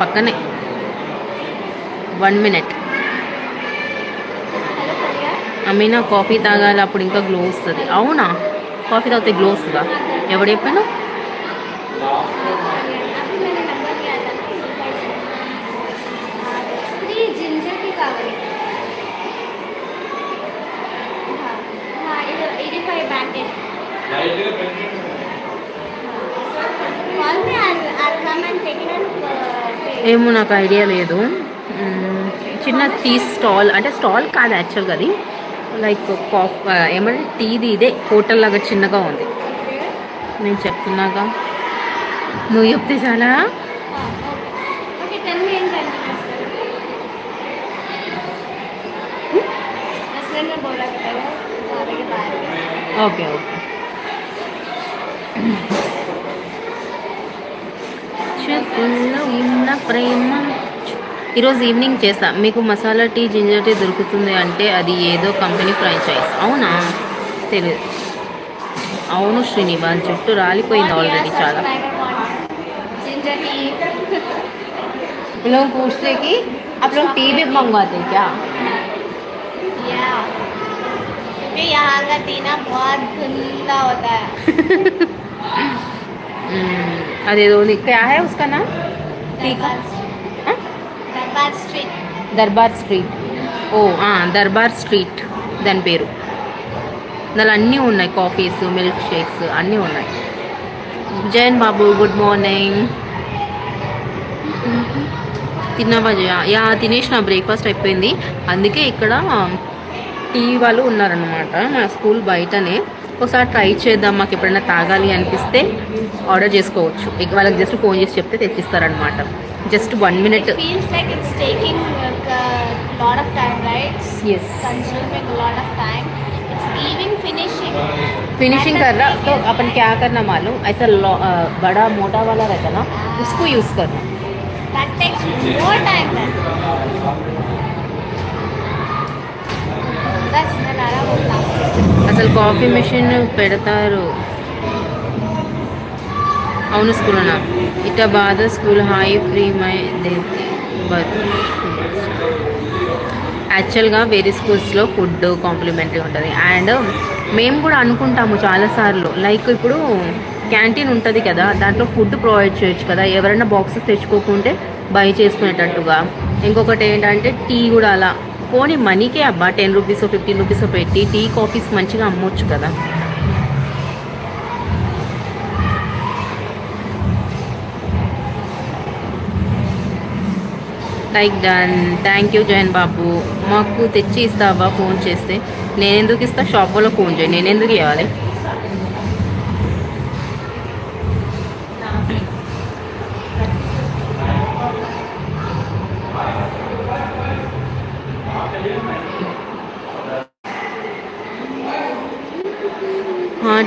పక్కనే 1 minute. అమ్మీనా coffee తాగాలి, అప్పుడు ఇంకా గ్లో వస్తుంది. అవునా? కాఫీ తాగితే గ్లో వస్తుందా? ఎవడు చెప్పాను? ఏమో నాకు ఐడియా లేదు. చిన్న టీ స్టాల్, అంటే స్టాల్ కాదు యాక్చువల్గా, అది లైక్ ఏమంటే టీది ఇదే హోటల్ లాగా చిన్నగా ఉంది. నేను చెప్తున్నాగా, నువ్వు చెప్తే చాలా. Okay okay. ప్రేమ ఈరోజు ఈవినింగ్ చేస్తా. మీకు మసాలా టీ, జింజర్ టీ దొరుకుతుంది అంటే అది ఏదో కంపెనీ ఫ్రాంచైజ్. అవునా? తెలియదు. అవును శ్రీని, వాళ్ళ చుట్టూ రాలిపోయింది ఆల్రెడీ చాలా. लोग पूछते कि आप लोग टी भी मंगवाते क्या? यहाँ का टी ना बहुत गंदा होता है. अरे दो क्या है उसका नाम? దర్బార్ స్ట్రీట్. ఓ దర్బార్ స్ట్రీట్ దాని పేరు. దానిలో అన్నీ ఉన్నాయి, కాఫీస్, మిల్క్ షేక్స్ అన్నీ ఉన్నాయి. జైన్ బాబు గుడ్ మార్నింగ్. తిన్నావా జయ? యా తినేసిన, బ్రేక్ఫాస్ట్ అయిపోయింది. అందుకే ఇక్కడ టీ వాళ్ళు ఉన్నారనమాట మా స్కూల్ బయటనే. ఒకసారి ట్రై చేద్దాం, మాకు ఎప్పుడైనా తాగాలి అనిపిస్తే ఆర్డర్ చేసుకోవచ్చు. వాళ్ళకి జస్ట్ ఫోన్ చేసి చెప్తే తెచ్చిస్తారనమాట. Just 1 minute. It feels like it's taking a lot of time, right? Yes. Consuming a lot of time. It's even finishing कर रहा तो अपन क्या करना मालूम, ऐसा बड़ा मोटा वाला रहता ना, उसको यूज़ करना. That takes more time then. That's नलारा होता. అసలు కాఫీ మెషిన్ పెడతారు. అవును స్కూల్నా ఇట బాధ school hi free my but యాక్చువల్గా వేరే స్కూల్స్లో ఫుడ్ కాంప్లిమెంటరీ ఉంటుంది. అండ్ మేము కూడా అనుకుంటాము చాలాసార్లు, లైక్ ఇప్పుడు క్యాంటీన్ ఉంటుంది కదా, దాంట్లో ఫుడ్ ప్రొవైడ్ చేయొచ్చు కదా, ఎవరైనా బాక్సెస్ తెచ్చుకోకుంటే బై చేసుకునేటట్టుగా. ఇంకొకటి ఏంటంటే టీ కూడా అలా, పోనీ మనీకే అబ్బా 10 రూపీస్ 15 రూపీస్ పెట్టి టీ కాఫీస్ మంచిగా అమ్మొచ్చు కదా. Like done. Thank you Jain బాబు. మాకు తెచ్చి ఇస్తావా ఫోన్ చేస్తే? నేనెందుకు ఇస్తా, షాప్ వాళ్ళ ఫోన్ చేయి, నేనెందుకు ఇవ్వాలి?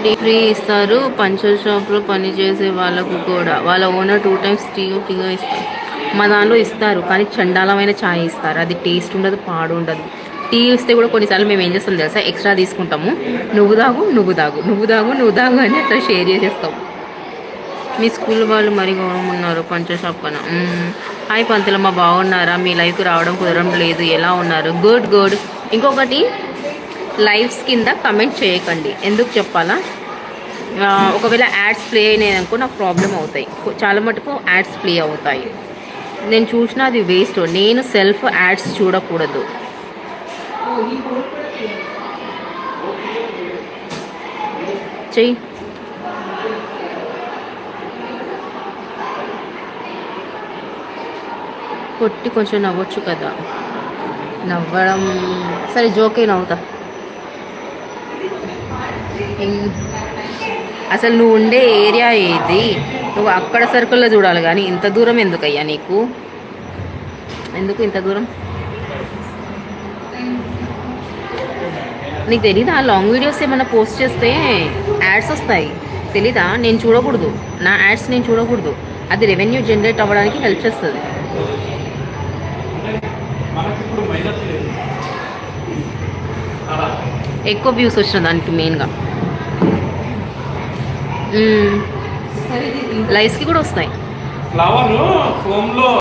టీ ఫ్రీ ఇస్తారు. పంచర్ షాప్లో పనిచేసే వాళ్ళకు కూడా వాళ్ళ ఓనర్ 2 times టీ ఫ్రీగా ఇస్తారు. మా దానిలో ఇస్తారు, కానీ చండాలమైన ఛాయ్ ఇస్తారు. అది టేస్ట్ ఉండదు, పాడు ఉండదు. టీ ఇస్తే కూడా కొన్నిసార్లు మేము ఏం చేస్తాం తెలుసా, ఎక్స్ట్రా తీసుకుంటాము. నువ్వు తాగు నువ్వు తాగు నువ్వు తాగు నువ్వు తాగు అని అట్లా షేర్ చేసేస్తాం. మీ స్కూల్ వాళ్ళు మరి గౌరవం ఉన్నారు పంచర్ షాప్ కన్నా. హాయ్ పంతులమ్మ, బాగున్నారా? మీ లైఫ్కి రావడం కుదరడం లేదు, ఎలా ఉన్నారు? Good good. ఇంకొకటి, లైవ్స్ కింద కమెంట్ చేయకండి. ఎందుకు చెప్పాలా, ఒకవేళ యాడ్స్ ప్లే అయినాయి అనుకో నాకు ప్రాబ్లం అవుతాయి. చాలా మటుకు యాడ్స్ ప్లే అవుతాయి. నేను చూసిన అది వేస్ట్. నేను సెల్ఫ్ యాడ్స్ చూడకూడదు. చెయ్యి. కొట్టి కొంచెం నవ్వచ్చు కదా. నవ్వడం సరే, జోకే నవ్వుతా. అసలు నువ్వు ఉండే ఏరియా ఏది? నువ్వు అక్కడ సర్కిల్లో చూడాలి కానీ ఇంత దూరం ఎందుకయ్యా నీకు? ఎందుకు ఇంత దూరం? నీకు తెలీదా లాంగ్ వీడియోస్ ఏమైనా పోస్ట్ చేస్తే యాడ్స్ వస్తాయి? తెలీదా? నేను చూడకూడదు, నా యాడ్స్ నేను చూడకూడదు. అది రెవెన్యూ జనరేట్ అవ్వడానికి హెల్ప్ చేస్తుంది. ఎక్కువ వ్యూస్ వచ్చిన దానికి మెయిన్గా లైవ్స్కి కూడా వస్తాయి.